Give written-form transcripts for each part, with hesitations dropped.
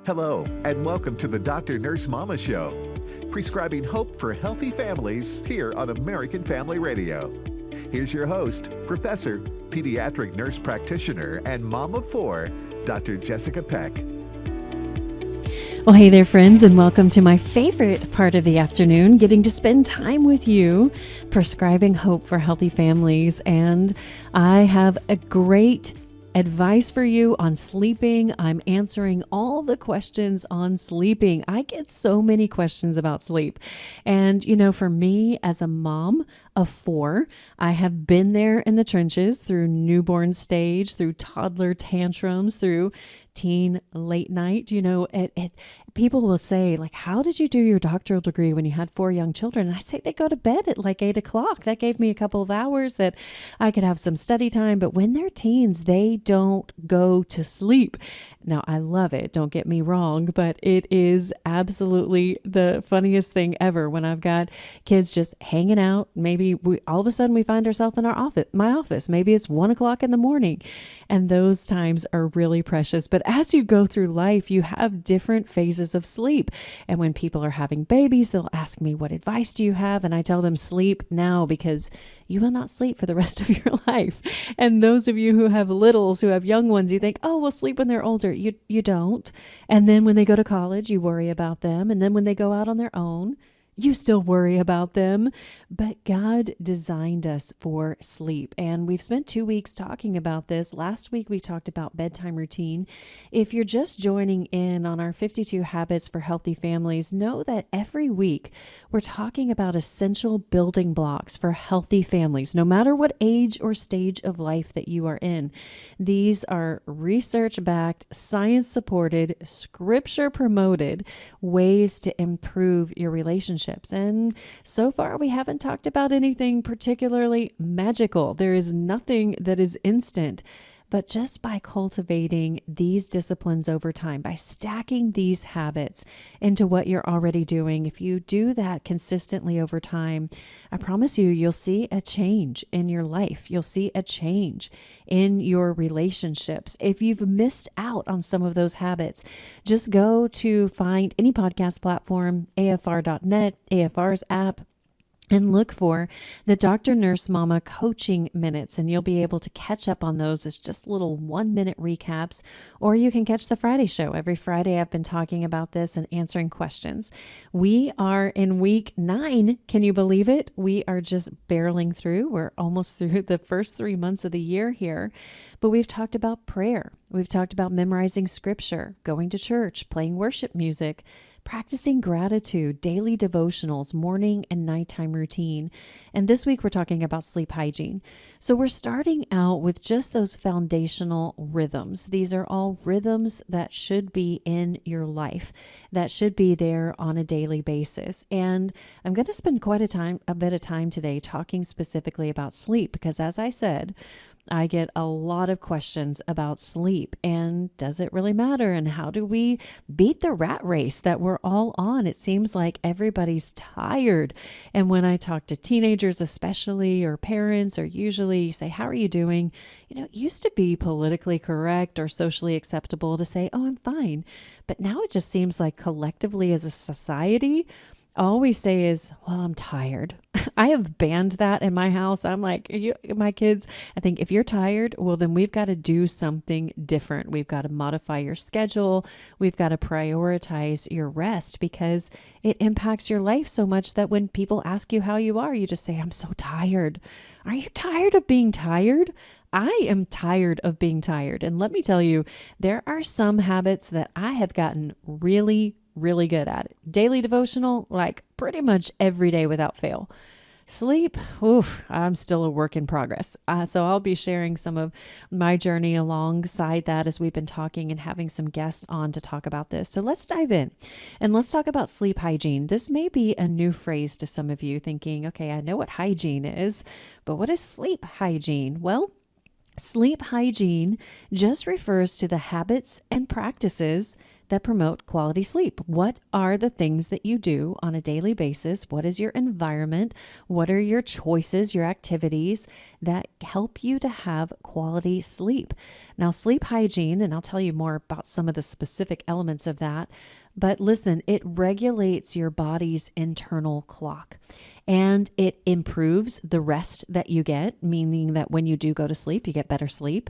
Hello, and welcome to the Dr. Nurse Mama Show, prescribing hope for healthy families here on American Family Radio. Here's your host, Professor, Pediatric Nurse Practitioner, and Mom of Four, Dr. Jessica Peck. Well, hey there, friends, and welcome to my favorite part of the afternoon, getting to spend time with you, prescribing hope for healthy families. And I have a great advice for you on sleeping. I'm answering all the questions on sleeping. I get so many questions about sleep. And, for me as a mom of four, I have been there in the trenches through newborn stage, through toddler tantrums, through teen late night. People will say, like, how did you do your doctoral degree when you had four young children? And I say they go to bed at like 8 o'clock. That gave me a couple of hours that I could have some study time. But when they're teens, they don't go to sleep. Now, I love it. Don't get me wrong, but it is absolutely the funniest thing ever when I've got kids just hanging out. Maybe all of a sudden we find ourselves in my office. Maybe it's 1 o'clock in the morning, and those times are really precious. But as you go through life, you have different phases of sleep. And when people are having babies, they'll ask me, what advice do you have? And I tell them, sleep now, because you will not sleep for the rest of your life. And those of you who have littles, who have young ones, you think, oh, we'll sleep when they're older. You don't. And then when they go to college, you worry about them. And then when they go out on their own, you still worry about them. But God designed us for sleep. And we've spent 2 weeks talking about this. Last week, we talked about bedtime routine. If you're just joining in on our 52 Habits for Healthy Families, know that every week we're talking about essential building blocks for healthy families, no matter what age or stage of life that you are in. These are research-backed, science-supported, scripture-promoted ways to improve your relationships. And so far, we haven't talked about anything particularly magical. There is nothing that is instant. But just by cultivating these disciplines over time, by stacking these habits into what you're already doing, if you do that consistently over time, I promise you, you'll see a change in your life. You'll see a change in your relationships. If you've missed out on some of those habits, just go to find any podcast platform, afr.net, AFR's app, and look for the Dr. Nurse Mama coaching minutes, and you'll be able to catch up on those as just little 1-minute recaps, or you can catch the Friday show. Every Friday I've been talking about this and answering questions. We are in week 9. Can you believe it? We are just barreling through. We're almost through the first 3 months of the year here, but we've talked about prayer. We've talked about memorizing scripture, going to church, playing worship music, practicing gratitude, daily devotionals, morning and nighttime routine. And this week we're talking about sleep hygiene. So we're starting out with just those foundational rhythms. These are all rhythms that should be in your life, that should be there on a daily basis. And I'm going to spend quite a bit of time today talking specifically about sleep, because as I said, I get a lot of questions about sleep, and does it really matter? And how do we beat the rat race that we're all on? It seems like everybody's tired. And when I talk to teenagers especially, or parents, or usually you say, how are you doing? It used to be politically correct or socially acceptable to say, oh, I'm fine. But now it just seems like collectively as a society, all we say is, well, I'm tired. I have banned that in my house. I'm like, my kids, I think if you're tired, well, then we've got to do something different. We've got to modify your schedule. We've got to prioritize your rest, because it impacts your life so much that when people ask you how you are, you just say, I'm so tired. Are you tired of being tired? I am tired of being tired. And let me tell you, there are some habits that I have gotten really good at it. Daily devotional, like pretty much every day without fail. Sleep, I'm still a work in progress. So I'll be sharing some of my journey alongside that as we've been talking and having some guests on to talk about this. So let's dive in and let's talk about sleep hygiene. This may be a new phrase to some of you, thinking, okay, I know what hygiene is, but what is sleep hygiene? Well, sleep hygiene just refers to the habits and practices that promote quality sleep. What are the things that you do on a daily basis? What is your environment? What are your choices, your activities that help you to have quality sleep? Now, sleep hygiene, and I'll tell you more about some of the specific elements of that. But listen, it regulates your body's internal clock and it improves the rest that you get, meaning that when you do go to sleep, you get better sleep.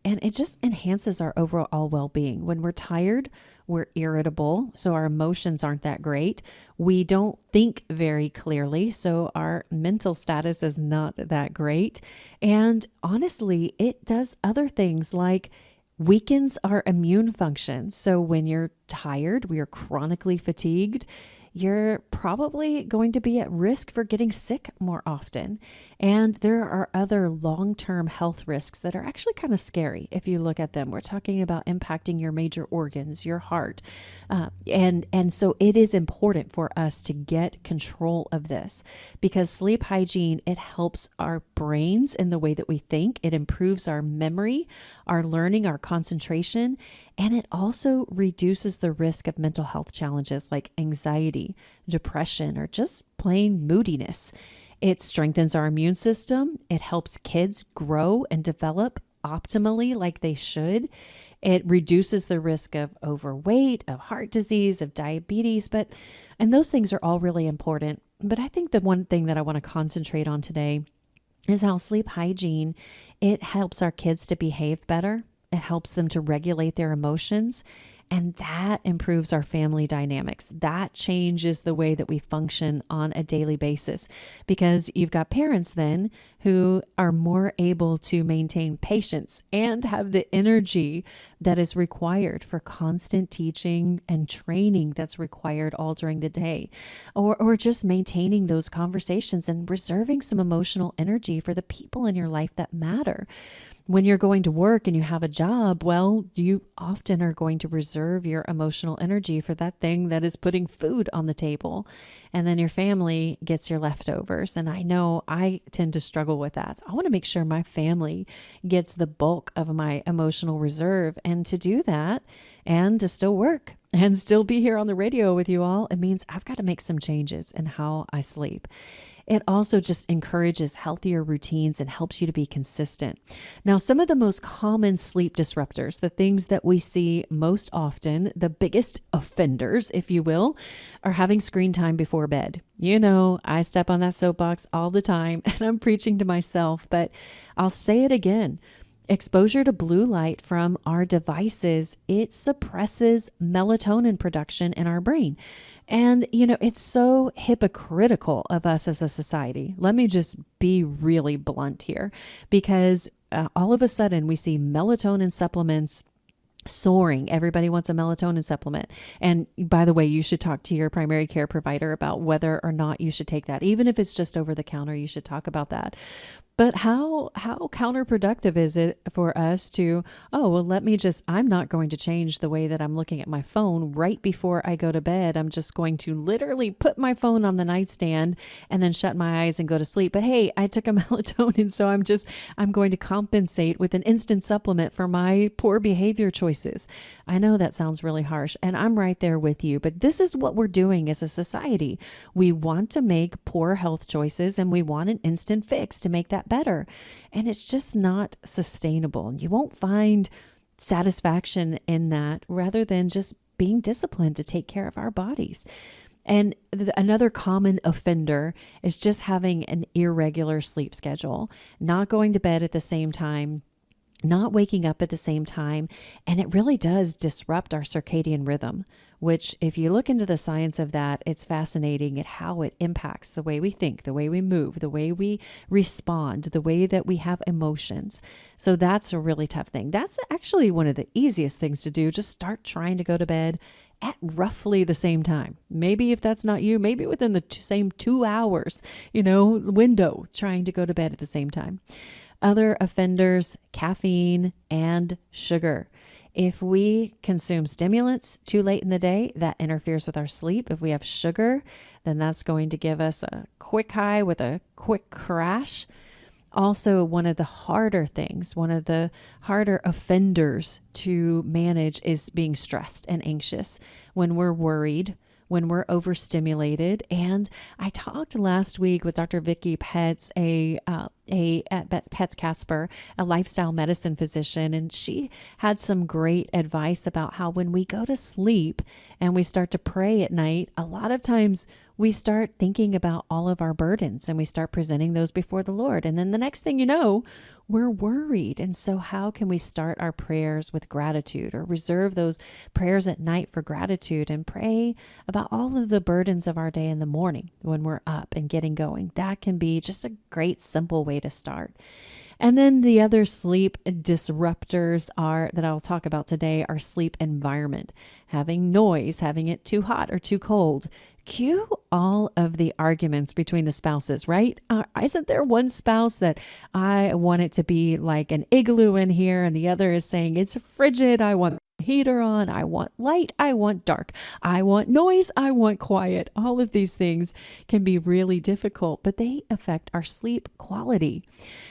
And it just enhances our overall well-being. When we're tired, we're irritable, so our emotions aren't that great. We don't think very clearly, so our mental status is not that great. And honestly, it does other things like weakens our immune function. So when you're tired, we are chronically fatigued, you're probably going to be at risk for getting sick more often. And there are other long-term health risks that are actually kind of scary if you look at them. We're talking about impacting your major organs, your heart. And so it is important for us to get control of this because sleep hygiene, it helps our brains in the way that we think. It improves our memory, our learning, our concentration, and it also reduces the risk of mental health challenges like anxiety, depression, or just plain moodiness. It strengthens our immune system. It helps kids grow and develop optimally like they should. It reduces the risk of overweight, of heart disease, of diabetes, and those things are all really important. But I think the one thing that I want to concentrate on today is how sleep hygiene, it helps our kids to behave better. It helps them to regulate their emotions, and that improves our family dynamics. That changes the way that we function on a daily basis because you've got parents then who are more able to maintain patience and have the energy that is required for constant teaching and training that's required all during the day, or just maintaining those conversations and reserving some emotional energy for the people in your life that matter. When you're going to work and you have a job, well, you often are going to reserve your emotional energy for that thing that is putting food on the table. And then your family gets your leftovers. And I know I tend to struggle with that. So I want to make sure my family gets the bulk of my emotional reserve. And to do that and to still work and still be here on the radio with you all, it means I've got to make some changes in how I sleep. It also just encourages healthier routines and helps you to be consistent. Now, some of the most common sleep disruptors, the things that we see most often, the biggest offenders, if you will, are having screen time before bed. You know, I step on that soapbox all the time and I'm preaching to myself, but I'll say it again. Exposure to blue light from our devices, it suppresses melatonin production in our brain. And, you know, it's so hypocritical of us as a society. Let me just be really blunt here because all of a sudden we see melatonin supplements soaring. Everybody wants a melatonin supplement. And by the way, you should talk to your primary care provider about whether or not you should take that. Even if it's just over the counter, you should talk about that. But how counterproductive is it for us to, I'm not going to change the way that I'm looking at my phone right before I go to bed. I'm just going to literally put my phone on the nightstand and then shut my eyes and go to sleep. But hey, I took a melatonin, so I'm going to compensate with an instant supplement for my poor behavior choices. I know that sounds really harsh, and I'm right there with you, but this is what we're doing as a society. We want to make poor health choices and we want an instant fix to make that better. And it's just not sustainable. You won't find satisfaction in that rather than just being disciplined to take care of our bodies. And another common offender is just having an irregular sleep schedule, not going to bed at the same time, not waking up at the same time. And it really does disrupt our circadian rhythm, which if you look into the science of that, it's fascinating at how it impacts the way we think, the way we move, the way we respond, the way that we have emotions. So that's a really tough thing. That's actually one of the easiest things to do. Just start trying to go to bed at roughly the same time. Maybe if that's not you, maybe within the same 2 hours, window, trying to go to bed at the same time. Other offenders, caffeine and sugar. If we consume stimulants too late in the day, that interferes with our sleep. If we have sugar, then that's going to give us a quick high with a quick crash. Also, one of the harder things, one of the harder offenders to manage is being stressed and anxious when we're worried, when we're overstimulated. And I talked last week with Dr. Vicki Petz, at Petz Casper, a lifestyle medicine physician, and she had some great advice about how when we go to sleep and we start to pray at night, a lot of times we start thinking about all of our burdens and we start presenting those before the Lord. And then the next thing you know, we're worried. And so how can we start our prayers with gratitude, or reserve those prayers at night for gratitude and pray about all of the burdens of our day in the morning when we're up and getting going? That can be just a great, simple way to start. And then the other sleep disruptors that I'll talk about today are sleep environment, having noise, having it too hot or too cold. Cue all of the arguments between the spouses, right? Isn't there one spouse that I want it to be like an igloo in here, and the other is saying it's frigid, I want heater on, I want light, I want dark, I want noise, I want quiet. All of these things can be really difficult, but they affect our sleep quality.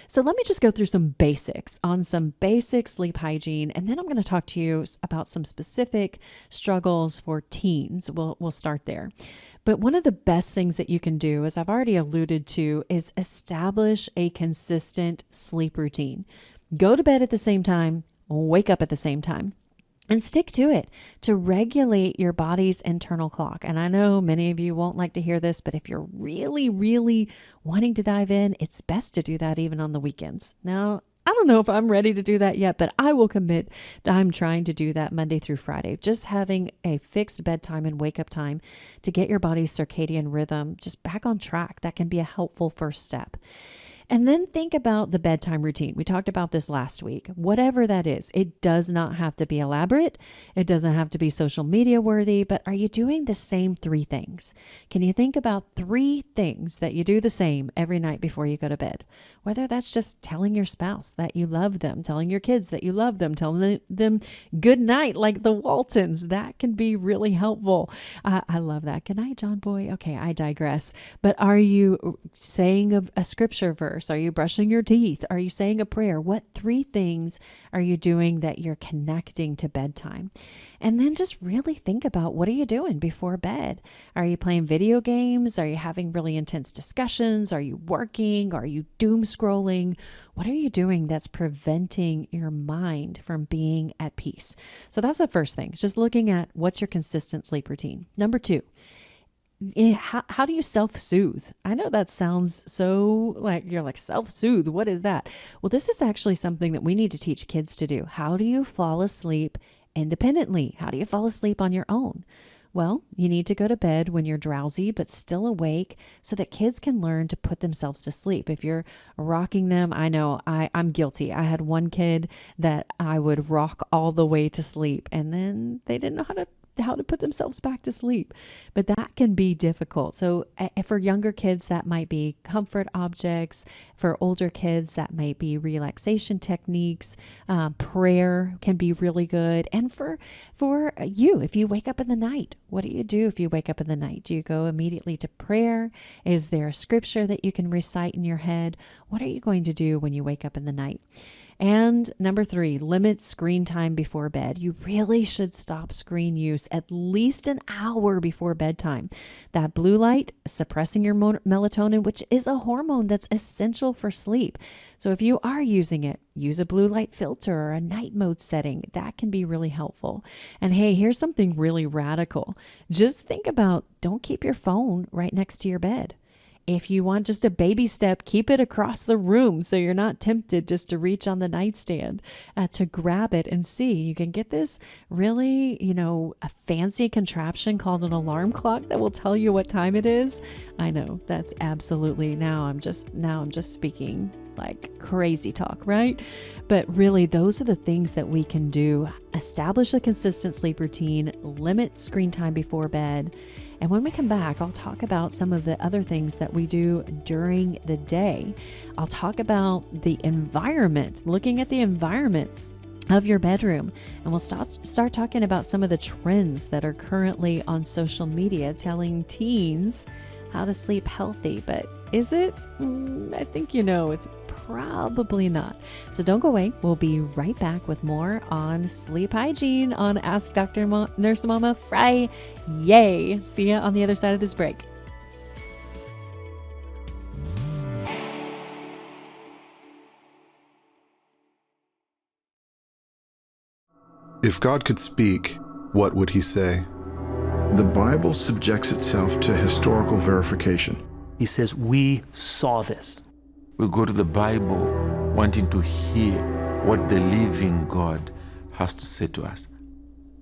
So let me just go through some basics on some basic sleep hygiene, and then I'm going to talk to you about some specific struggles for teens. We'll start there. But one of the best things that you can do, as I've already alluded to, is establish a consistent sleep routine. Go to bed at the same time, wake up at the same time. And stick to it to regulate your body's internal clock. And I know many of you won't like to hear this, but if you're really, really wanting to dive in, it's best to do that even on the weekends. Now, I don't know if I'm ready to do that yet, but I will commit that I'm trying to do that Monday through Friday. Just having a fixed bedtime and wake up time to get your body's circadian rhythm just back on track. That can be a helpful first step. And then think about the bedtime routine. We talked about this last week. Whatever that is, it does not have to be elaborate. It doesn't have to be social media worthy, but are you doing the same 3 things? Can you think about 3 things that you do the same every night before you go to bed? Whether that's just telling your spouse that you love them, telling your kids that you love them, telling them good night like the Waltons. That can be really helpful. I love that. Good night, John Boy. Okay, I digress. But are you saying a scripture verse? Are you brushing your teeth? Are you saying a prayer? What 3 things are you doing that you're connecting to bedtime? And then just really think about, what are you doing before bed? Are you playing video games? Are you having really intense discussions? Are you working? Are you doom scrolling? What are you doing that's preventing your mind from being at peace? So that's the first thing. Just looking at what's your consistent sleep routine. Number 2. How do you self-soothe? I know that sounds so like you're like, self-soothe. What is that? Well, this is actually something that we need to teach kids to do. How do you fall asleep independently? How do you fall asleep on your own? Well, you need to go to bed when you're drowsy but still awake so that kids can learn to put themselves to sleep. If you're rocking them, I know I'm guilty. I had one kid that I would rock all the way to sleep, and then they didn't know how to put themselves back to sleep. But that can be difficult. So for younger kids, that might be comfort objects. For older kids, that might be relaxation techniques. Prayer can be really good. And for you, if you wake up in the night, what do you do if you wake up in the night? Do you go immediately to prayer? Is there a scripture that you can recite in your head? What are you going to do when you wake up in the night? And number 3, limit screen time before bed. You really should stop screen use at least an hour before bedtime. That blue light suppressing your melatonin, which is a hormone that's essential for sleep. So if you are using it, use a blue light filter or a night mode setting. That can be really helpful. And hey, here's something really radical. Just think about, don't keep your phone right next to your bed. If you want just a baby step, keep it across the room so you're not tempted just to reach on the nightstand to grab it and see. You can get this really, a fancy contraption called an alarm clock that will tell you what time it is. I know that's absolutely, now I'm just speaking like crazy talk, right? But really, those are the things that we can do. Establish a consistent sleep routine, limit screen time before bed. And when we come back, I'll talk about some of the other things that we do during the day. I'll talk about the environment, looking at the environment of your bedroom. And we'll start talking about some of the trends that are currently on social media telling teens how to sleep healthy. But is it? I think it's Probably not. So don't go away. We'll be right back with more on sleep hygiene on Ask Dr. Nurse Mama Friday. Yay! See ya on the other side of this break. If God could speak, what would he say? The Bible subjects itself to historical verification. He says, we saw this. We go to the Bible wanting to hear what the living God has to say to us.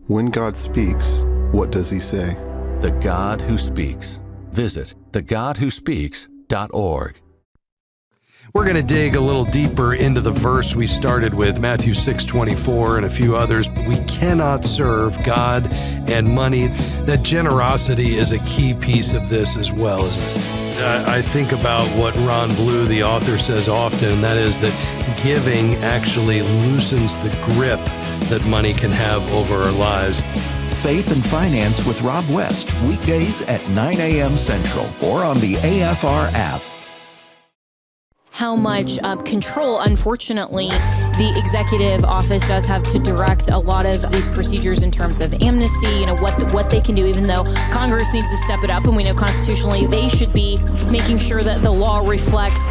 When God speaks, what does he say? The God Who Speaks. Visit thegodwhospeaks.org. We're going to dig a little deeper into the verse we started with, Matthew 6:24 and a few others. We cannot serve God and money. That generosity is a key piece of this as well, isn't it? I think about what Ron Blue, the author, says often, and that is that giving actually loosens the grip that money can have over our lives. Faith and Finance with Rob West, weekdays at 9 a.m. Central or on the AFR app. How much control, unfortunately, the executive office does have to direct a lot of these procedures in terms of amnesty, what they can do, even though Congress needs to step it up. And we know constitutionally they should be making sure that the law reflects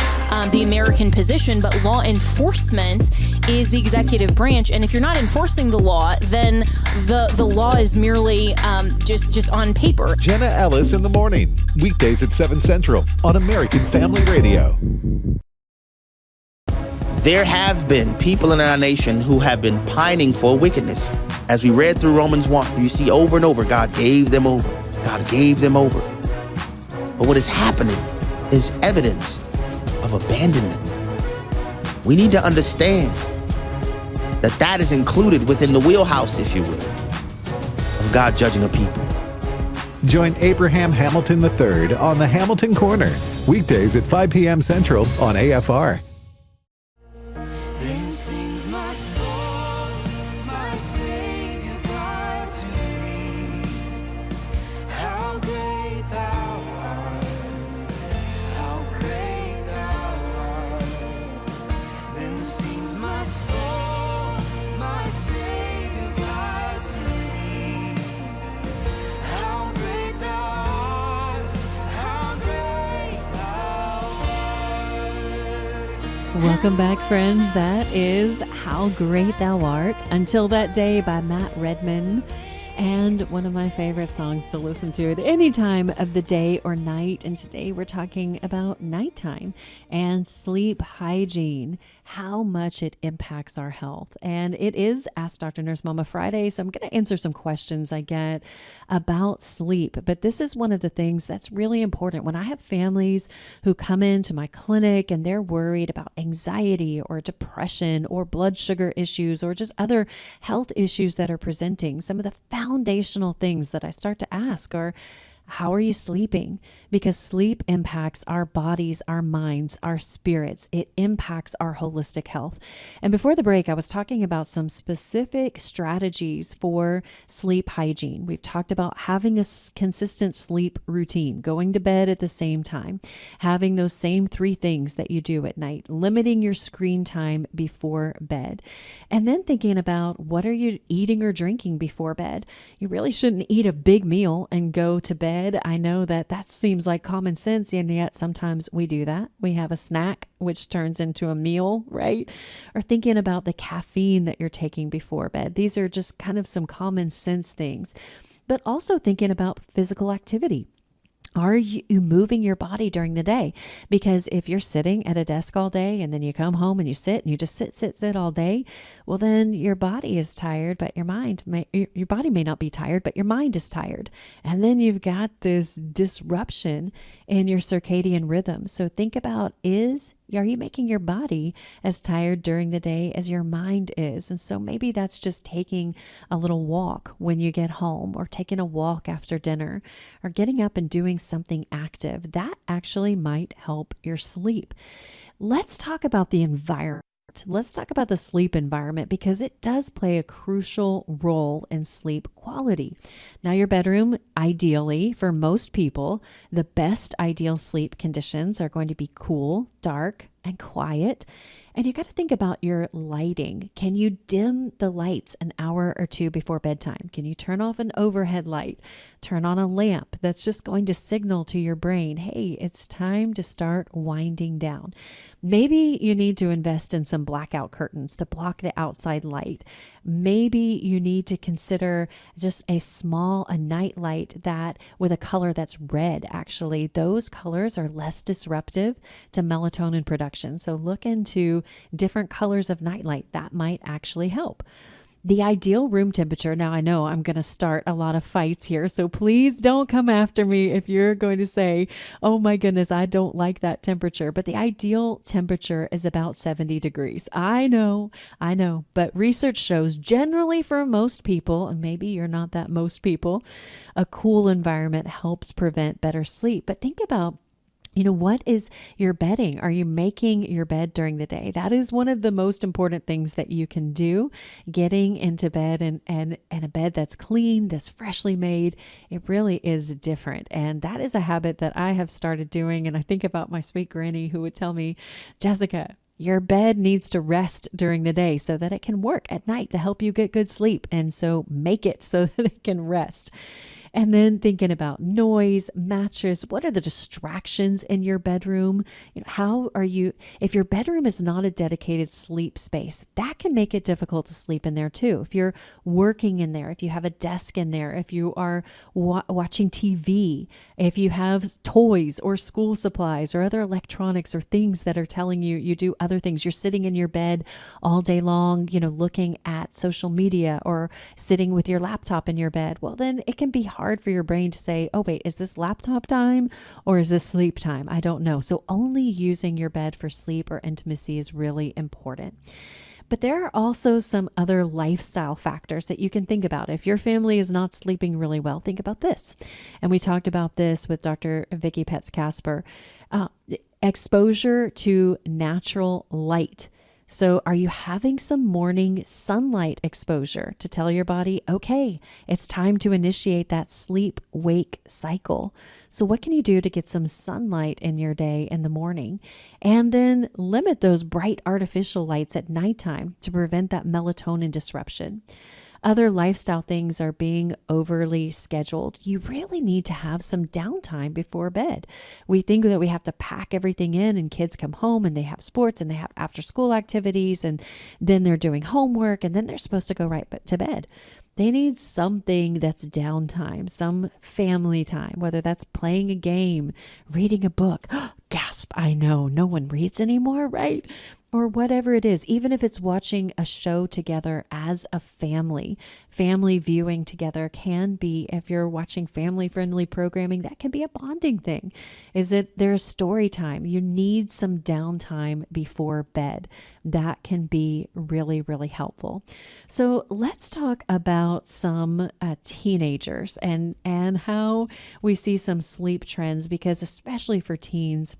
the American position. But law enforcement is the executive branch. And if you're not enforcing the law, then the law is merely just on paper. Jenna Ellis in the morning, weekdays at 7 Central on American Family Radio. There have been people in our nation who have been pining for wickedness. As we read through Romans 1, you see over and over, God gave them over. God gave them over. But what is happening is evidence of abandonment. We need to understand that that is included within the wheelhouse, if you will, of God judging a people. Join Abraham Hamilton III on the Hamilton Corner, weekdays at 5 p.m. Central on AFR. Welcome back, friends. That is How Great Thou Art. Until That Day by Matt Redman. And one of my favorite songs to listen to at any time of the day or night. And today we're talking about nighttime and sleep hygiene, how much it impacts our health. And it is Ask Dr. Nurse Mama Friday, so I'm going to answer some questions I get about sleep. But this is one of the things that's really important. When I have families who come into my clinic and they're worried about anxiety or depression or blood sugar issues or just other health issues that are presenting, some of the foundational things that I start to ask are, how are you sleeping? Because sleep impacts our bodies, our minds, our spirits. It impacts our holistic health. And before the break, I was talking about some specific strategies for sleep hygiene. We've talked about having a consistent sleep routine, going to bed at the same time, having those same 3 things that you do at night, limiting your screen time before bed, and then thinking about what are you eating or drinking before bed. You really shouldn't eat a big meal and go to bed. I know that seems like common sense, and yet sometimes we do that. We have a snack, which turns into a meal, right? Or thinking about the caffeine that you're taking before bed. These are just kind of some common sense things, but also thinking about physical activity. Are you moving your body during the day? Because if you're sitting at a desk all day and then you come home and you sit and you just sit all day, well, then your body is tired, but your body may not be tired, but your mind is tired. And then you've got this disruption in your circadian rhythm. So think about, are you making your body as tired during the day as your mind is? And so maybe that's just taking a little walk when you get home, or taking a walk after dinner, or getting up and doing something active. That actually might help your sleep. Let's talk about the environment. Let's talk about the sleep environment, because it does play a crucial role in sleep quality. Now, your bedroom, ideally, for most people, the best ideal sleep conditions are going to be cool, dark, and quiet. And you got to think about your lighting. Can you dim the lights an hour or two before bedtime? Can you turn off an overhead light? Turn on a lamp that's just going to signal to your brain, hey, it's time to start winding down. Maybe you need to invest in some blackout curtains to block the outside light. Maybe you need to consider just a night light that with a color that's red. Actually, those colors are less disruptive to melatonin production. So look into different colors of nightlight. That might actually help. The ideal room temperature. Now, I know I'm going to start a lot of fights here, so please don't come after me if you're going to say, oh my goodness, I don't like that temperature. But the ideal temperature is about 70 degrees. I know, but research shows generally for most people, and maybe you're not that most people, a cool environment helps prevent better sleep. But think about, what is your bedding? Are you making your bed during the day? That is one of the most important things that you can do. Getting into bed and a bed that's clean, that's freshly made, it really is different. And that is a habit that I have started doing. And I think about my sweet granny who would tell me, Jessica, your bed needs to rest during the day so that it can work at night to help you get good sleep. And so make it so that it can rest. And then thinking about noise, mattress, what are the distractions in your bedroom? How are you, if your bedroom is not a dedicated sleep space, that can make it difficult to sleep in there too. If you're working in there, if you have a desk in there, if you are watching TV, if you have toys or school supplies or other electronics or things that are telling you do other things, you're sitting in your bed all day long, looking at social media or sitting with your laptop in your bed, well, then it can be hard for your brain to say, oh, wait, is this laptop time or is this sleep time? I don't know. So only using your bed for sleep or intimacy is really important. But there are also some other lifestyle factors that you can think about. If your family is not sleeping really well, think about this. And we talked about this with Dr. Vicki Petz-Casper. Exposure to natural light. So are you having some morning sunlight exposure to tell your body, okay, it's time to initiate that sleep-wake cycle? So what can you do to get some sunlight in your day in the morning? And then limit those bright artificial lights at nighttime to prevent that melatonin disruption. Other lifestyle things are being overly scheduled. You really need to have some downtime before bed. We think that we have to pack everything in and kids come home and they have sports and they have after school activities and then they're doing homework and then they're supposed to go right to bed. They need something that's downtime, some family time, whether that's playing a game, reading a book. Gasp, I know, no one reads anymore, right? Or whatever it is, even if it's watching a show together as a family. Family viewing together can be, if you're watching family-friendly programming, that can be a bonding thing. Is it there's story time? You need some downtime before bed. That can be really, really helpful. So let's talk about some teenagers and how we see some sleep trends, because especially for teens,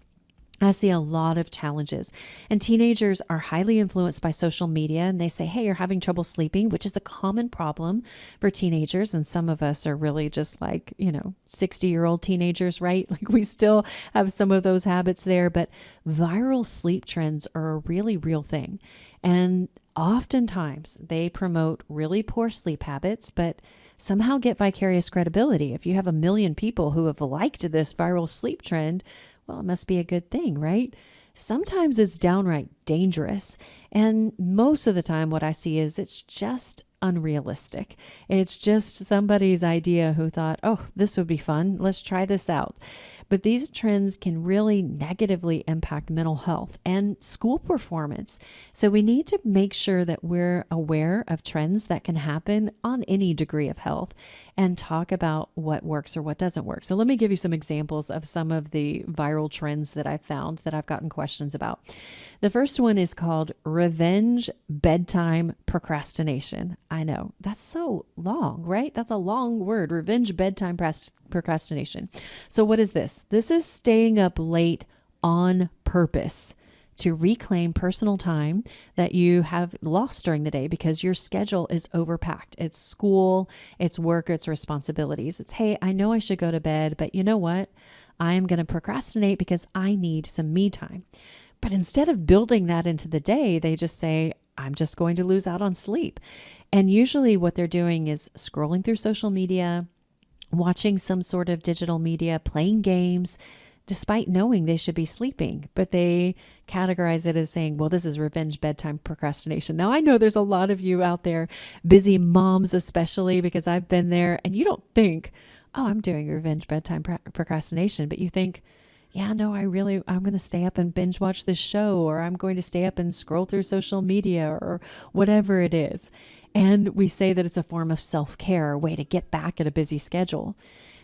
I see a lot of challenges, and teenagers are highly influenced by social media, and they say, hey, you're having trouble sleeping, which is a common problem for teenagers. And some of us are really just like, 60-year-old teenagers, right? Like we still have some of those habits there, but viral sleep trends are a really real thing. And oftentimes they promote really poor sleep habits, but somehow get vicarious credibility. If you have 1 million people who have liked this viral sleep trend, well, it must be a good thing, right? Sometimes it's downright dangerous. And most of the time what I see is it's just unrealistic. It's just somebody's idea who thought, oh, this would be fun. Let's try this out. But these trends can really negatively impact mental health and school performance. So we need to make sure that we're aware of trends that can happen on any degree of health and talk about what works or what doesn't work. So let me give you some examples of some of the viral trends that I've found that I've gotten questions about. The first one is called revenge bedtime procrastination. I know that's so long, right? That's a long word, revenge bedtime procrastination. So what is this? This is staying up late on purpose to reclaim personal time that you have lost during the day because your schedule is overpacked. It's school, it's work, it's responsibilities. It's, hey, I know I should go to bed, but you know what? I am going to procrastinate because I need some me time. But instead of building that into the day, they just say, I'm just going to lose out on sleep. And usually what they're doing is scrolling through social media, watching some sort of digital media, playing games, despite knowing they should be sleeping. But they categorize it as saying, well, this is revenge bedtime procrastination. Now, I know there's a lot of you out there, busy moms especially, because I've been there, and you don't think, oh, I'm doing revenge bedtime procrastination, but you think, yeah, no, I'm going to stay up and binge watch this show, or I'm going to stay up and scroll through social media, or whatever it is. And we say that it's a form of self-care, a way to get back at a busy schedule.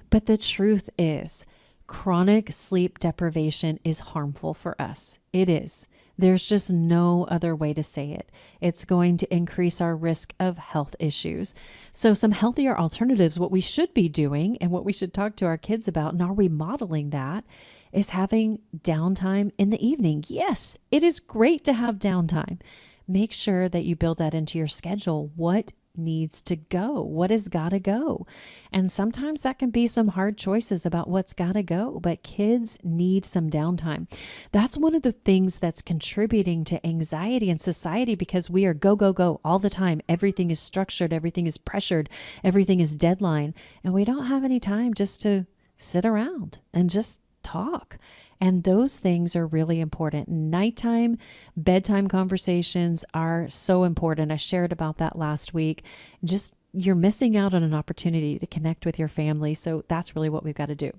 But the truth is, chronic sleep deprivation is harmful for us. It is. There's just no other way to say it. It's going to increase our risk of health issues. So some healthier alternatives, what we should be doing and what we should talk to our kids about, and are we modeling that, is having downtime in the evening. Yes, it is great to have downtime. Make sure that you build that into your schedule. What needs to go? What has got to go? And sometimes that can be some hard choices about what's got to go, but kids need some downtime. That's one of the things that's contributing to anxiety in society, because we are go, go, go all the time. Everything is structured. Everything is pressured. Everything is deadline. And we don't have any time just to sit around and just talk. And those things are really important. Nighttime, bedtime conversations are so important. I shared about that last week. Just you're missing out on an opportunity to connect with your family. So that's really what we've got to do.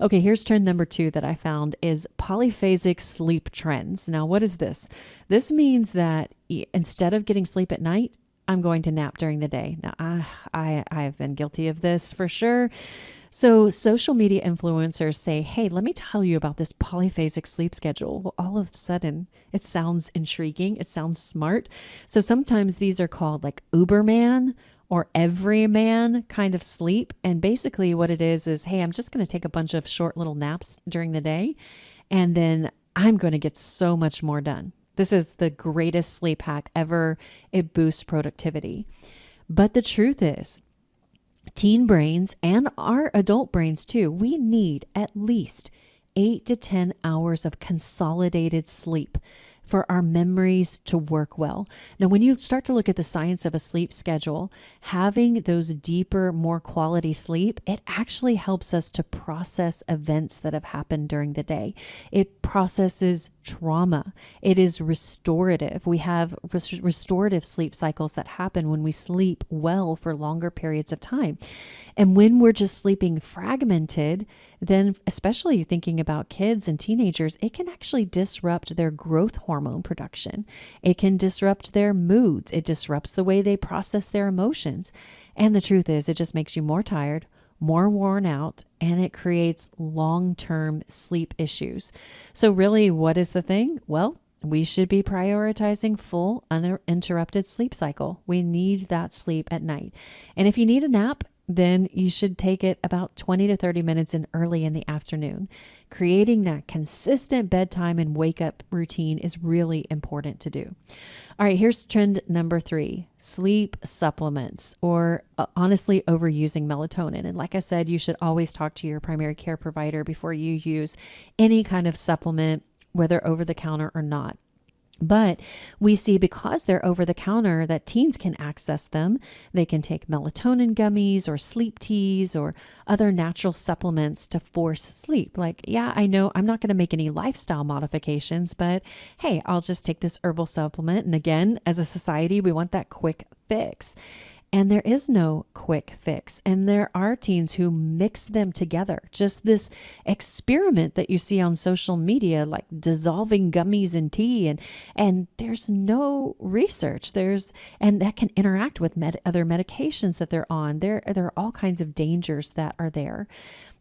Okay, here's trend number 2 that I found is polyphasic sleep trends. Now, what is this? This means that instead of getting sleep at night, I'm going to nap during the day. Now, I have been guilty of this for sure. So social media influencers say, hey, let me tell you about this polyphasic sleep schedule. Well, all of a sudden, it sounds intriguing. It sounds smart. So sometimes these are called like Uberman or everyman kind of sleep. And basically what it is, hey, I'm just going to take a bunch of short little naps during the day, and then I'm going to get so much more done. This is the greatest sleep hack ever. It boosts productivity. But the truth is, teen brains and our adult brains too, we need at least 8 to 10 hours of consolidated sleep for our memories to work well. Now, when you start to look at the science of a sleep schedule, having those deeper, more quality sleep, it actually helps us to process events that have happened during the day. It processes trauma. It is restorative. We have restorative sleep cycles that happen when we sleep well for longer periods of time. And when we're just sleeping fragmented, then especially thinking about kids and teenagers, it can actually disrupt their growth hormone production. It can disrupt their moods. It disrupts the way they process their emotions. And the truth is, it just makes you more tired, more worn out, and it creates long-term sleep issues. So really, what is the thing? Well, we should be prioritizing full uninterrupted sleep cycle. We need that sleep at night. And if you need a nap, then you should take it about 20 to 30 minutes in early in the afternoon. Creating that consistent bedtime and wake up routine is really important to do. All right, here's trend number 3, sleep supplements, or honestly overusing melatonin. And like I said, you should always talk to your primary care provider before you use any kind of supplement, whether over the counter or not. But we see, because they're over the counter, that teens can access them. They can take melatonin gummies or sleep teas or other natural supplements to force sleep. Like, yeah, I know I'm not going to make any lifestyle modifications, but hey, I'll just take this herbal supplement. And again, as a society, we want that quick fix. And there is no quick fix. And there are teens who mix them together. Just this experiment that you see on social media, like dissolving gummies in tea, and there's no research. And that can interact with other medications that they're on. There are all kinds of dangers that are there.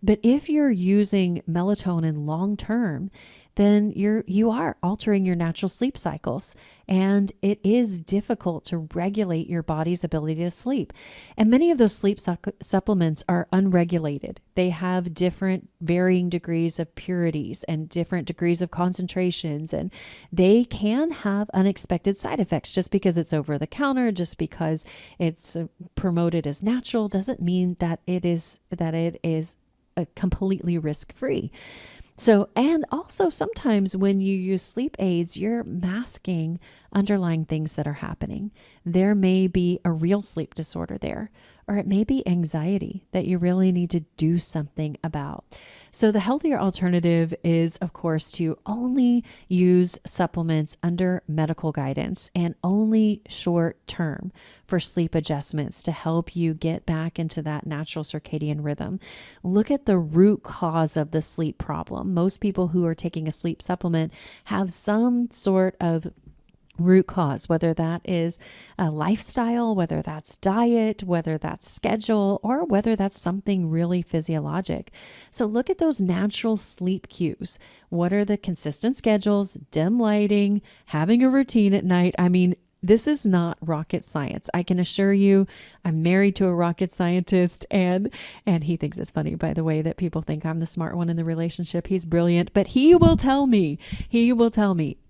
But if you're using melatonin long term, then you are altering your natural sleep cycles, and it is difficult to regulate your body's ability to sleep. And many of those sleep supplements are unregulated. They have different varying degrees of purities and different degrees of concentrations, and they can have unexpected side effects. Just because it's over the counter, just because it's promoted as natural, doesn't mean that it is completely risk-free. So, and also sometimes when you use sleep aids, you're masking underlying things that are happening. There may be a real sleep disorder there, or it may be anxiety that you really need to do something about. So the healthier alternative is, of course, to only use supplements under medical guidance and only short term for sleep adjustments to help you get back into that natural circadian rhythm. Look at the root cause of the sleep problem. Most people who are taking a sleep supplement have some sort of root cause, whether that is a lifestyle, whether that's diet, whether that's schedule, or whether that's something really physiologic. So look at those natural sleep cues. What are the consistent schedules, dim lighting, having a routine at night? I mean, this is not rocket science. I can assure you, I'm married to a rocket scientist, and he thinks it's funny, by the way, that people think I'm the smart one in the relationship. He's brilliant, but he will tell me,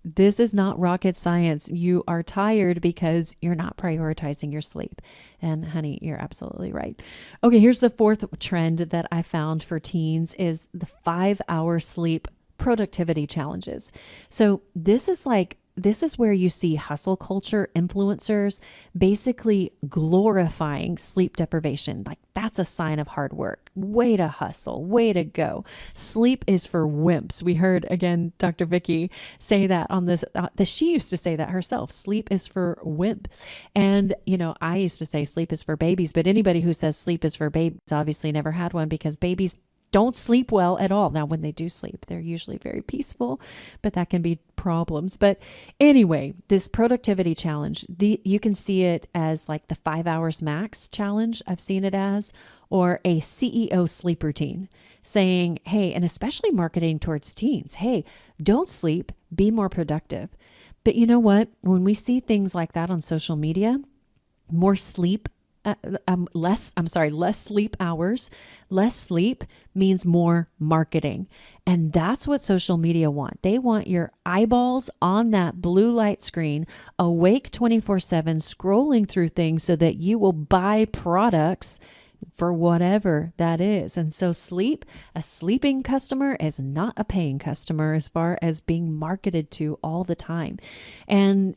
this is not rocket science. You are tired because you're not prioritizing your sleep. And honey, you're absolutely right. Okay, here's the fourth trend that I found for teens is the 5-hour sleep productivity challenges. So this is where you see hustle culture influencers basically glorifying sleep deprivation. Like, that's a sign of hard work. Way to hustle. Way to go. Sleep is for wimps. We heard, again, Dr. Vicky say that on this, she used to say that herself. Sleep is for wimp. And, I used to say sleep is for babies, but anybody who says sleep is for babies obviously never had one, because babies don't sleep well at all. Now, when they do sleep, they're usually very peaceful, but that can be problems. But anyway, this productivity challenge, you can see it as like the 5 hours max challenge. I've seen it as, or a CEO sleep routine saying, hey, and especially marketing towards teens, hey, don't sleep, be more productive. But you know what? When we see things like that on social media, less sleep hours. Less sleep means more marketing. And that's what social media want. They want your eyeballs on that blue light screen, awake 24/7, scrolling through things so that you will buy products for whatever that is. And so a sleeping customer is not a paying customer as far as being marketed to all the time. And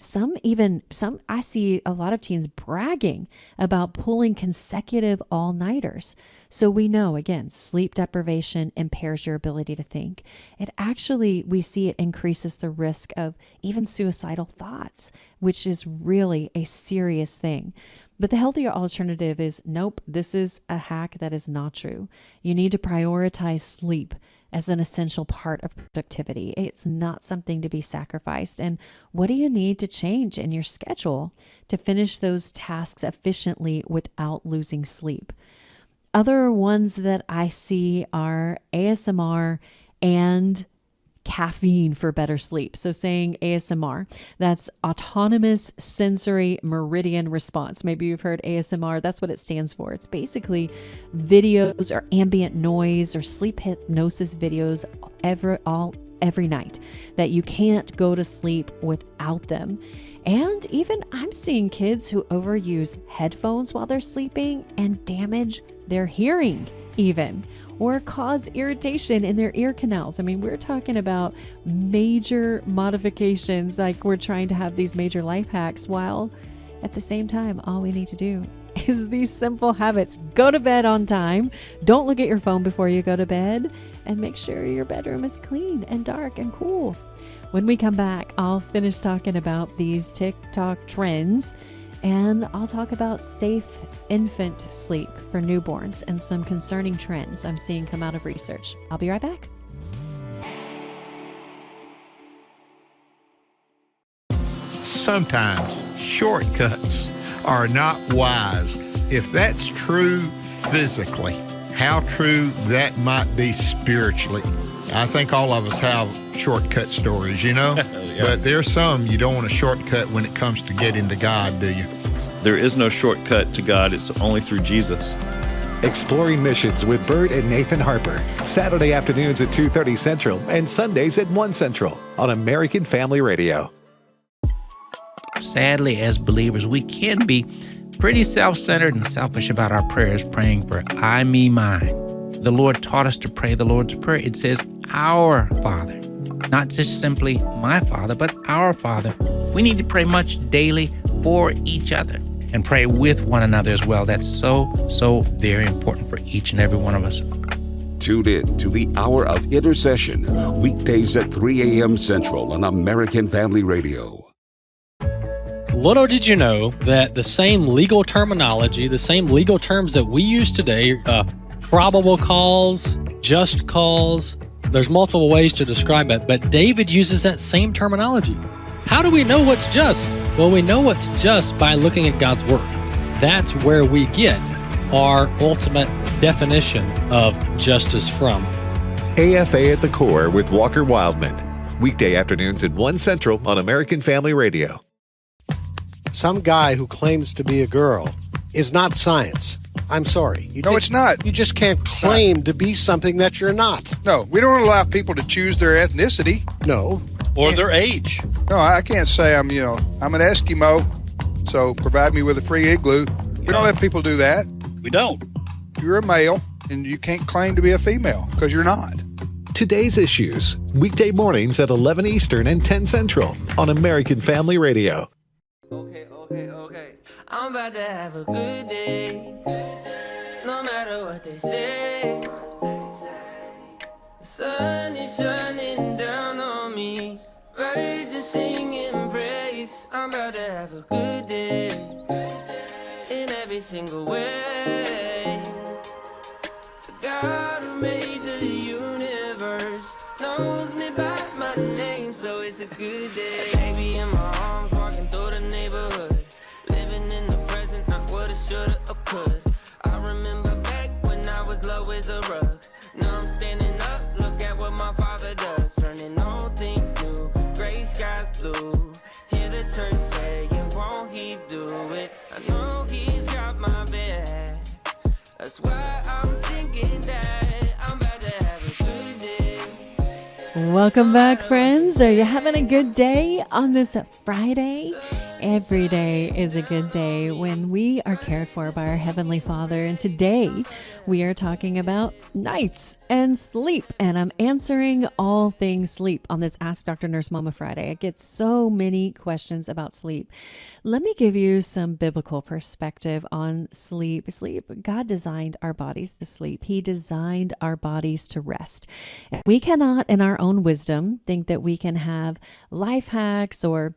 I see a lot of teens bragging about pulling consecutive all-nighters. So we know, again, sleep deprivation impairs your ability to think. We see it increases the risk of even suicidal thoughts, which is really a serious thing. But the healthier alternative is, nope, this is a hack that is not true. You need to prioritize sleep as an essential part of productivity. It's not something to be sacrificed. And what do you need to change in your schedule to finish those tasks efficiently without losing sleep? Other ones that I see are ASMR and caffeine for better sleep. So saying ASMR, that's autonomous sensory meridian response. Maybe you've heard ASMR. That's what it stands for. It's basically videos or ambient noise or sleep hypnosis videos every night that you can't go to sleep without them. And even I'm seeing kids who overuse headphones while they're sleeping and damage their hearing even, or cause irritation in their ear canals. I mean, we're talking about major modifications, like we're trying to have these major life hacks while at the same time, all we need to do is these simple habits. Go to bed on time. Don't look at your phone before you go to bed, and make sure your bedroom is clean and dark and cool. When we come back, I'll finish talking about these TikTok trends, and I'll talk about safe infant sleep for newborns and some concerning trends I'm seeing come out of research. I'll be right back. Sometimes shortcuts are not wise. If that's true physically, how true that might be spiritually. I think all of us have shortcut stories, Yeah. But there's some you don't want to shortcut when it comes to getting to God, do you? There is no shortcut to God. It's only through Jesus. Exploring Missions with Bert and Nathan Harper. Saturday afternoons at 2:30 Central and Sundays at 1 Central on American Family Radio. Sadly, as believers, we can be pretty self-centered and selfish about our prayers, praying for I, me, mine. The Lord taught us to pray the Lord's Prayer. It says, our Father. Not just simply my Father, but our Father. We need to pray much daily for each other and pray with one another as well. That's so very important for each and every one of us. Tune in to the Hour of Intercession, weekdays at 3 a.m. Central on American Family Radio. Little did you know that the same legal terminology, the same legal terms that we use today, probable cause, just cause, there's multiple ways to describe it, but David uses that same terminology. How do we know what's just? Well, we know what's just by looking at God's Word. That's where we get our ultimate definition of justice from. AFA at the Core with Walker Wildman. Weekday afternoons at 1 Central on American Family Radio. Some guy who claims to be a girl is not science. I'm sorry. It's not. You just can't claim to be something that you're not. No, we don't allow people to choose their ethnicity. No. Or their age. No, I can't say I'm an Eskimo, so provide me with a free igloo. We don't let people do that. We don't. You're a male, and you can't claim to be a female, because you're not. Today's Issues, weekday mornings at 11 Eastern and 10 Central on American Family Radio. Okay. I'm about to have a good day. No matter what they say. The sun is shining down on me. Birds are singing praise. I'm about to have a good day. In every single way. The God who made the universe knows me by my name, so it's a good day. Baby in my arms, walking through the neighborhood. Living in the present, not what I shoulda or could. I remember back when I was low as a rug. Now I'm standing up, look at what my Father does. Turning all things new, gray skies blue. Hear the church saying, won't he do it? I know he's got my back. That's why I'm singing that. I'm about to have a good day. Welcome back, friends. Are you having a good day on this Friday? Every day is a good day when we are cared for by our Heavenly Father. And today we are talking about nights and sleep. And I'm answering all things sleep on this Ask Dr. Nurse Mama Friday. I get so many questions about sleep. Let me give you some biblical perspective on sleep. God designed our bodies to sleep. He designed our bodies to rest. We cannot, in our own wisdom, think that we can have life hacks or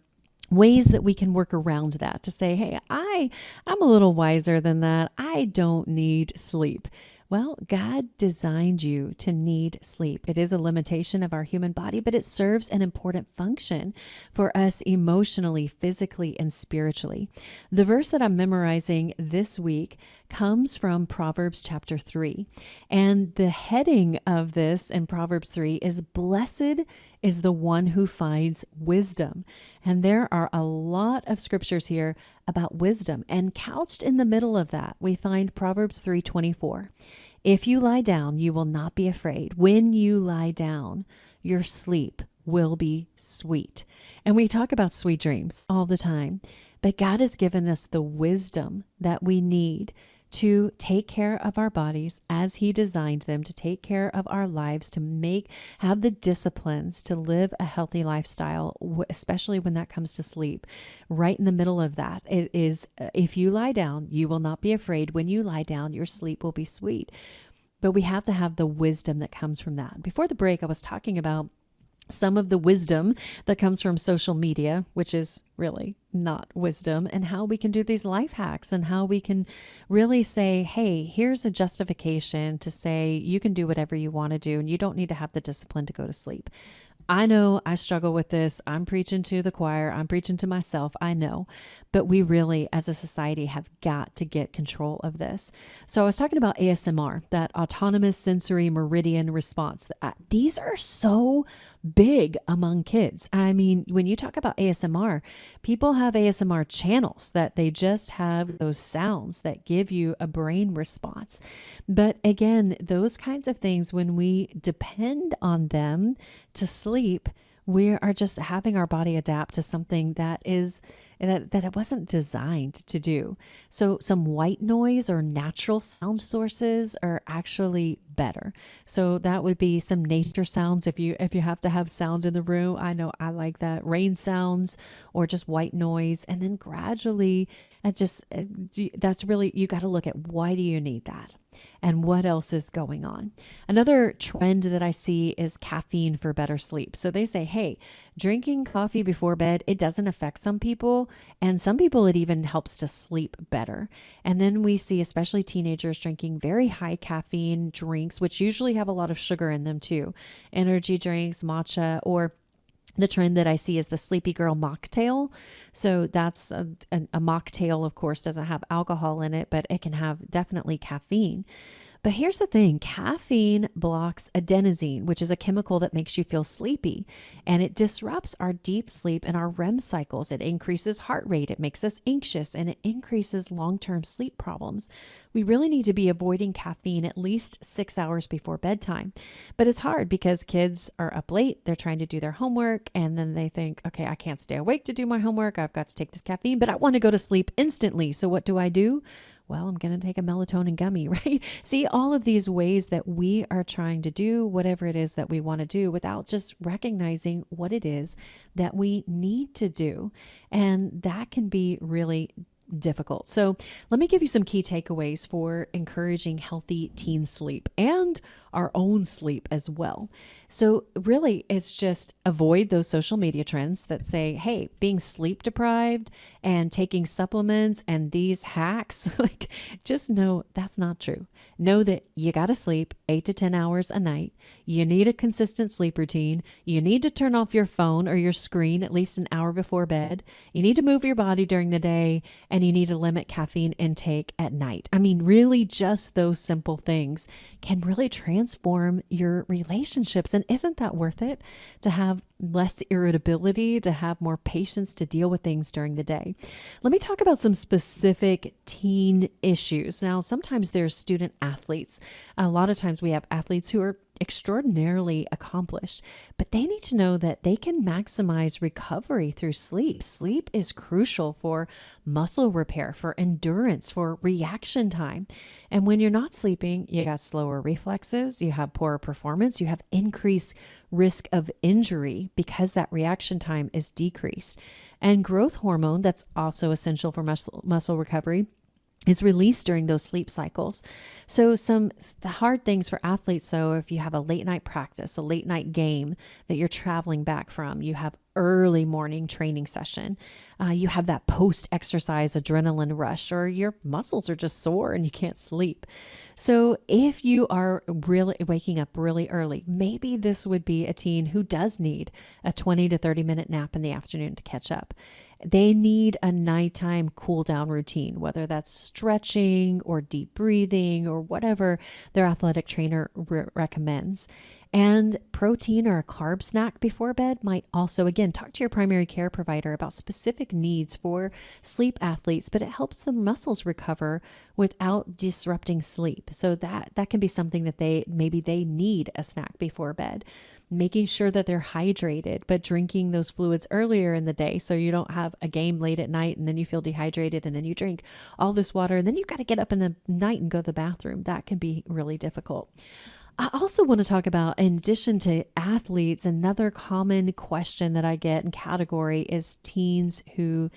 ways that we can work around that to say, hey, I'm a little wiser than that. I don't need sleep. Well, God designed you to need sleep. It is a limitation of our human body, but it serves an important function for us emotionally, physically, and spiritually. The verse that I'm memorizing this week comes from Proverbs chapter 3. And the heading of this in Proverbs 3 is "Blessed is the one who finds wisdom." And there are a lot of scriptures here about wisdom. And couched in the middle of that, we find Proverbs 3:24. If you lie down, you will not be afraid. When you lie down, your sleep will be sweet. And we talk about sweet dreams all the time. But God has given us the wisdom that we need to take care of our bodies as He designed them, to take care of our lives, to have the disciplines to live a healthy lifestyle, especially when that comes to sleep. Right in the middle of that, it is, if you lie down, you will not be afraid. When you lie down, your sleep will be sweet. But we have to have the wisdom that comes from that. Before the break, I was talking about some of the wisdom that comes from social media, which is really not wisdom, and how we can do these life hacks and how we can really say, hey, here's a justification to say you can do whatever you want to do and you don't need to have the discipline to go to sleep. I know I struggle with this. I'm preaching to the choir. I'm preaching to myself. I know. But we really, as a society, have got to get control of this. So I was talking about ASMR, that autonomous sensory meridian response. These are so big among kids. I mean, when you talk about ASMR, people have ASMR channels that they just have those sounds that give you a brain response. But again, those kinds of things, when we depend on them to sleep, we are just having our body adapt to something that is that it wasn't designed to do. So some white noise or natural sound sources are actually better. So that would be some nature sounds if you have to have sound in the room. I know I like that. Rain sounds or just white noise. And then gradually, that's really, you got to look at why do you need that? And what else is going on? Another trend that I see is caffeine for better sleep. So they say, hey, drinking coffee before bed, it doesn't affect some people. And some people, it even helps to sleep better. And then we see, especially teenagers, drinking very high caffeine drinks, which usually have a lot of sugar in them too. Energy drinks, matcha, or the trend that I see is the Sleepy Girl mocktail. So that's a mocktail, of course, doesn't have alcohol in it, but it can have definitely caffeine. But here's the thing, caffeine blocks adenosine, which is a chemical that makes you feel sleepy, and it disrupts our deep sleep and our REM cycles. It increases heart rate, it makes us anxious, and it increases long-term sleep problems. We really need to be avoiding caffeine at least 6 hours before bedtime. But it's hard because kids are up late, they're trying to do their homework, and then they think, okay, I can't stay awake to do my homework, I've got to take this caffeine, but I want to go to sleep instantly. So what do? Well, I'm going to take a melatonin gummy, right? See, all of these ways that we are trying to do whatever it is that we want to do without just recognizing what it is that we need to do. And that can be really difficult. So let me give you some key takeaways for encouraging healthy teen sleep and our own sleep as well. So really, it's just avoid those social media trends that say, hey, being sleep deprived and taking supplements and these hacks, like just know that's not true. Know that you got to sleep 8 to 10 hours a night. You need a consistent sleep routine. You need to turn off your phone or your screen at least an hour before bed. You need to move your body during the day, and you need to limit caffeine intake at night. I mean, really just those simple things can really transform your relationships. And isn't that worth it? To have less irritability, to have more patience to deal with things during the day. Let me talk about some specific teen issues. Now, sometimes there's student athletes. A lot of times we have athletes who are extraordinarily accomplished, but they need to know that they can maximize recovery through sleep. Sleep is crucial for muscle repair, for endurance, for reaction time. And when you're not sleeping, you got slower reflexes, you have poorer performance, you have increased risk of injury because that reaction time is decreased. And growth hormone, that's also essential for muscle recovery, it's released during those sleep cycles. So the hard things for athletes, though, if you have a late night practice, a late night game that you're traveling back from, you have early morning training session, you have that post-exercise adrenaline rush, or your muscles are just sore and you can't sleep. So if you are really waking up really early, maybe this would be a teen who does need a 20 to 30 minute nap in the afternoon to catch up. They need a nighttime cool down routine, whether that's stretching or deep breathing or whatever their athletic trainer recommends. And protein or a carb snack before bed might also, again, talk to your primary care provider about specific needs for sleep athletes, but it helps the muscles recover without disrupting sleep. So that can be something that they need a snack before bed. Making sure that they're hydrated, but drinking those fluids earlier in the day so you don't have a game late at night and then you feel dehydrated and then you drink all this water and then you've got to get up in the night and go to the bathroom. That can be really difficult. I also want to talk about, in addition to athletes, another common question that I get in category is teens who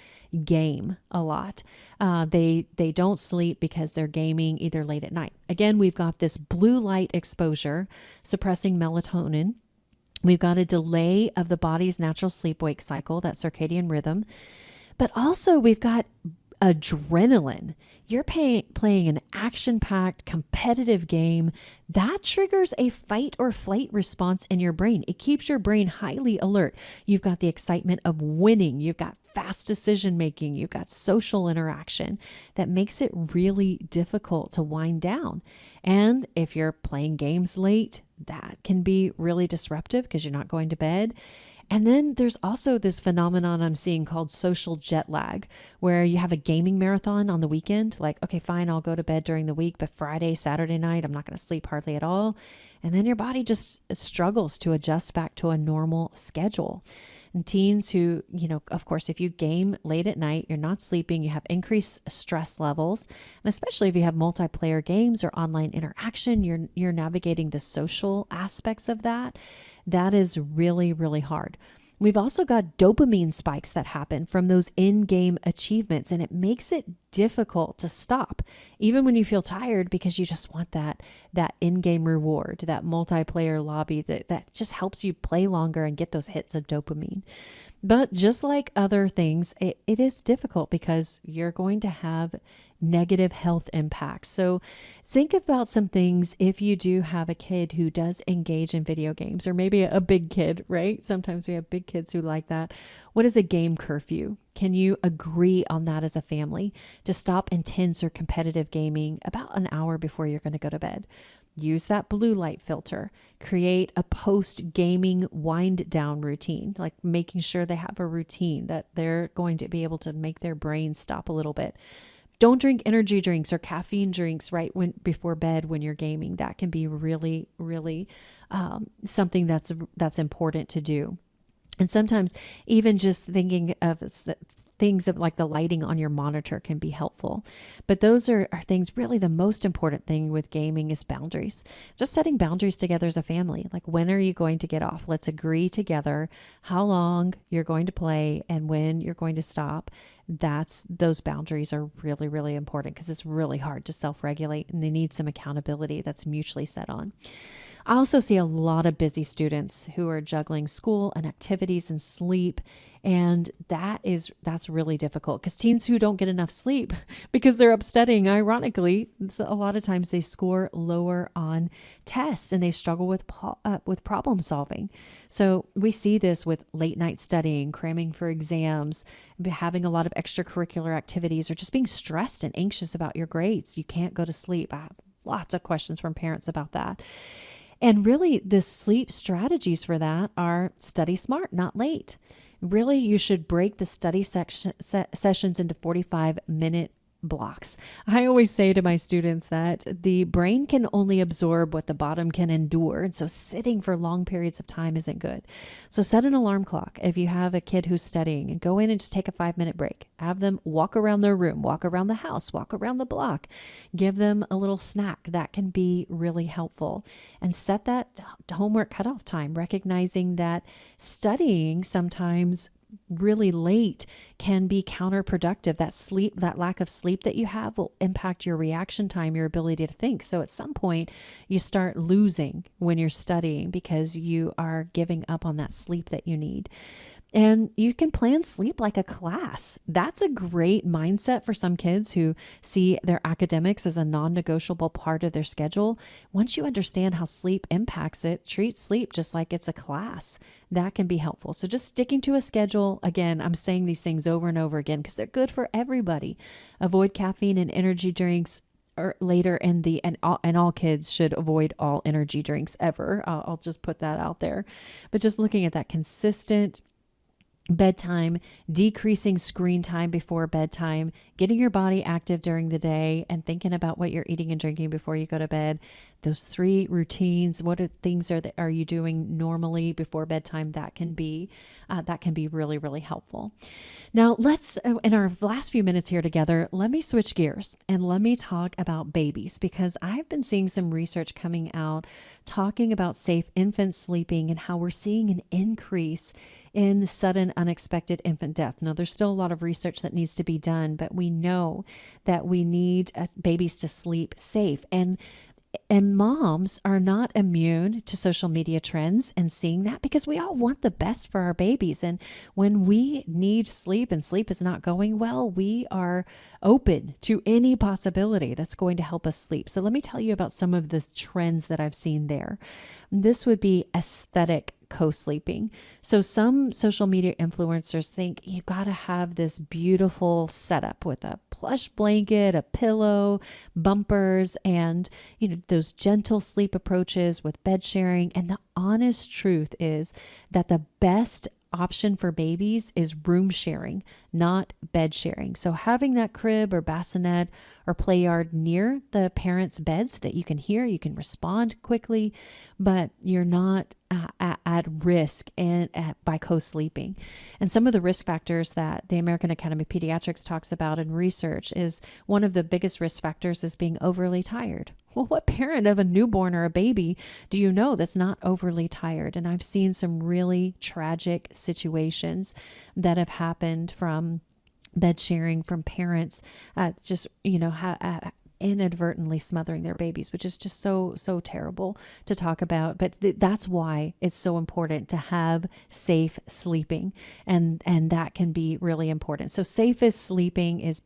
game a lot. They don't sleep because they're gaming either late at night. Again, we've got this blue light exposure suppressing melatonin. We've got a delay of the body's natural sleep-wake cycle, that circadian rhythm. But also we've got adrenaline. You're playing an action-packed, competitive game. That triggers a fight or flight response in your brain. It keeps your brain highly alert. You've got the excitement of winning. You've got fast decision-making. You've got social interaction that makes it really difficult to wind down. And if you're playing games late, that can be really disruptive because you're not going to bed. And then there's also this phenomenon I'm seeing called social jet lag, where you have a gaming marathon on the weekend. Like, okay, fine, I'll go to bed during the week, but Friday, Saturday night, I'm not going to sleep hardly at all. And then your body just struggles to adjust back to a normal schedule. And teens who, of course, if you game late at night, you're not sleeping, you have increased stress levels. And especially if you have multiplayer games or online interaction, you're navigating the social aspects of that. That is really, really hard. We've also got dopamine spikes that happen from those in-game achievements, and it makes it difficult to stop, even when you feel tired, because you just want that in-game reward, that multiplayer lobby that just helps you play longer and get those hits of dopamine. But just like other things, it is difficult because you're going to have negative health impacts. So think about some things if you do have a kid who does engage in video games, or maybe a big kid, right? Sometimes we have big kids who like that. What is a game curfew? Can you agree on that as a family to stop intense or competitive gaming about an hour before you're going to go to bed? Use that blue light filter. Create a post-gaming wind down routine, like making sure they have a routine that they're going to be able to make their brain stop a little bit. Don't drink energy drinks or caffeine drinks right before bed when you're gaming. That can be really, really something that's important to do. And sometimes even just thinking of things of like the lighting on your monitor can be helpful. But those are things, really the most important thing with gaming is boundaries. Just setting boundaries together as a family. Like, when are you going to get off? Let's agree together how long you're going to play and when you're going to stop. Those boundaries are really, really important because it's really hard to self-regulate, and they need some accountability that's mutually set on. I also see a lot of busy students who are juggling school and activities and sleep. And that's really difficult because teens who don't get enough sleep because they're up studying, ironically, a lot of times they score lower on tests and they struggle with problem solving. So we see this with late night studying, cramming for exams, having a lot of extracurricular activities, or just being stressed and anxious about your grades. You can't go to sleep. I have lots of questions from parents about that. And really, the sleep strategies for that are study smart, not late. Really, you should break the study sessions into 45-minute blocks. I always say to my students that the brain can only absorb what the bottom can endure. And so sitting for long periods of time isn't good. So set an alarm clock if you have a kid who's studying, and go in and just take a 5-minute break. Have them walk around their room, walk around the house, walk around the block. Give them a little snack. That can be really helpful. And set that homework cutoff time, recognizing that studying sometimes really late can be counterproductive. That lack of sleep that you have will impact your reaction time, your ability to think. So at some point you start losing when you're studying because you are giving up on that sleep that you need. And you can plan sleep like a class. That's a great mindset for some kids who see their academics as a non-negotiable part of their schedule. Once you understand how sleep impacts it, treat sleep just like it's a class. That can be helpful. So just sticking to a schedule. Again, I'm saying these things over and over again because they're good for everybody. Avoid caffeine and energy drinks later and all kids should avoid all energy drinks ever. I'll just put that out there. But just looking at that consistent bedtime, decreasing screen time before bedtime, getting your body active during the day, and thinking about what you're eating and drinking before you go to bed. Those 3 routines, what things are you doing normally before bedtime? That can be really, really helpful. Now let's, in our last few minutes here together, let me switch gears and let me talk about babies, because I've been seeing some research coming out talking about safe infant sleeping and how we're seeing an increase in sudden unexpected infant death. Now, there's still a lot of research that needs to be done, but we know that we need babies to sleep safe. And moms are not immune to social media trends and seeing that, because we all want the best for our babies. And when we need sleep and sleep is not going well, we are open to any possibility that's going to help us sleep. So let me tell you about some of the trends that I've seen there. This would be aesthetic co-sleeping. So some social media influencers think you got to have this beautiful setup with a plush blanket, a pillow, bumpers, and those gentle sleep approaches with bed sharing. And the honest truth is that the best option for babies is room sharing, not bed sharing. So having that crib or bassinet or play yard near the parents' bed so that you can hear, you can respond quickly, but you're not at risk by co-sleeping. And some of the risk factors that the American Academy of Pediatrics talks about in research is one of the biggest risk factors is being overly tired. Well, what parent of a newborn or a baby do you know that's not overly tired? And I've seen some really tragic situations that have happened from bed sharing, from parents inadvertently smothering their babies, which is just so terrible to talk about. But that's why it's so important to have safe sleeping, and that can be really important. So safest sleeping is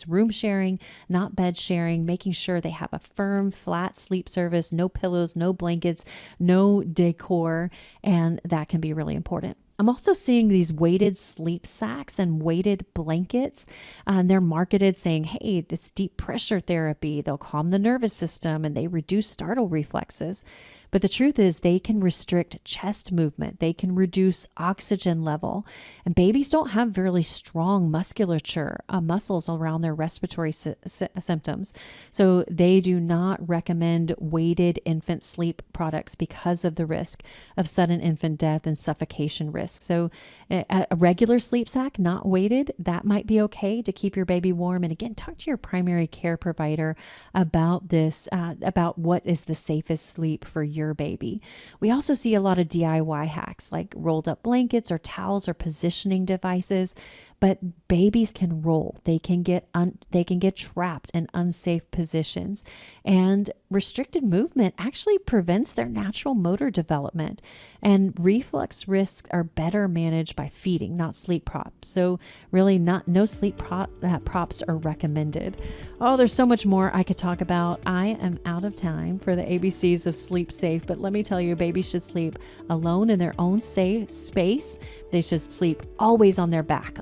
room sharing, not bed sharing, making sure they have a firm, flat sleep surface, no pillows, no blankets, no decor, and that can be really important. I'm also seeing these weighted sleep sacks and weighted blankets, and they're marketed saying, hey, it's deep pressure therapy. They'll calm the nervous system and they reduce startle reflexes. But the truth is they can restrict chest movement. They can reduce oxygen level. And babies don't have really strong musculature, muscles around their respiratory symptoms. So they do not recommend weighted infant sleep products because of the risk of sudden infant death and suffocation risk. So a regular sleep sack, not weighted, that might be okay to keep your baby warm. And again, talk to your primary care provider about this, about what is the safest sleep for your baby. We also see a lot of DIY hacks like rolled up blankets or towels or positioning devices, but babies can roll. They can get trapped in unsafe positions, and restricted movement actually prevents their natural motor development, and reflux risks are better managed by feeding, not sleep props. So really no sleep props are recommended. Oh, there's so much more I could talk about. I am out of time for the ABCs of sleep safe, but let me tell you, babies should sleep alone in their own safe space. They should sleep always on their back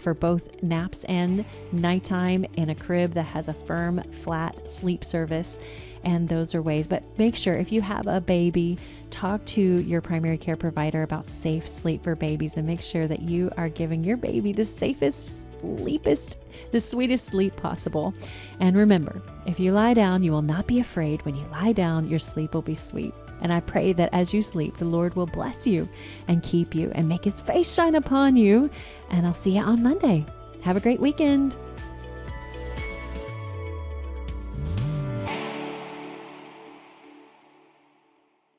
for both naps and nighttime, in a crib that has a firm, flat sleep surface. And those are ways. But make sure if you have a baby, talk to your primary care provider about safe sleep for babies, and make sure that you are giving your baby the safest, the sweetest sleep possible. And remember, if you lie down, you will not be afraid. When you lie down, your sleep will be sweet. And I pray that as you sleep, the Lord will bless you and keep you and make his face shine upon you. And I'll see you on Monday. Have a great weekend.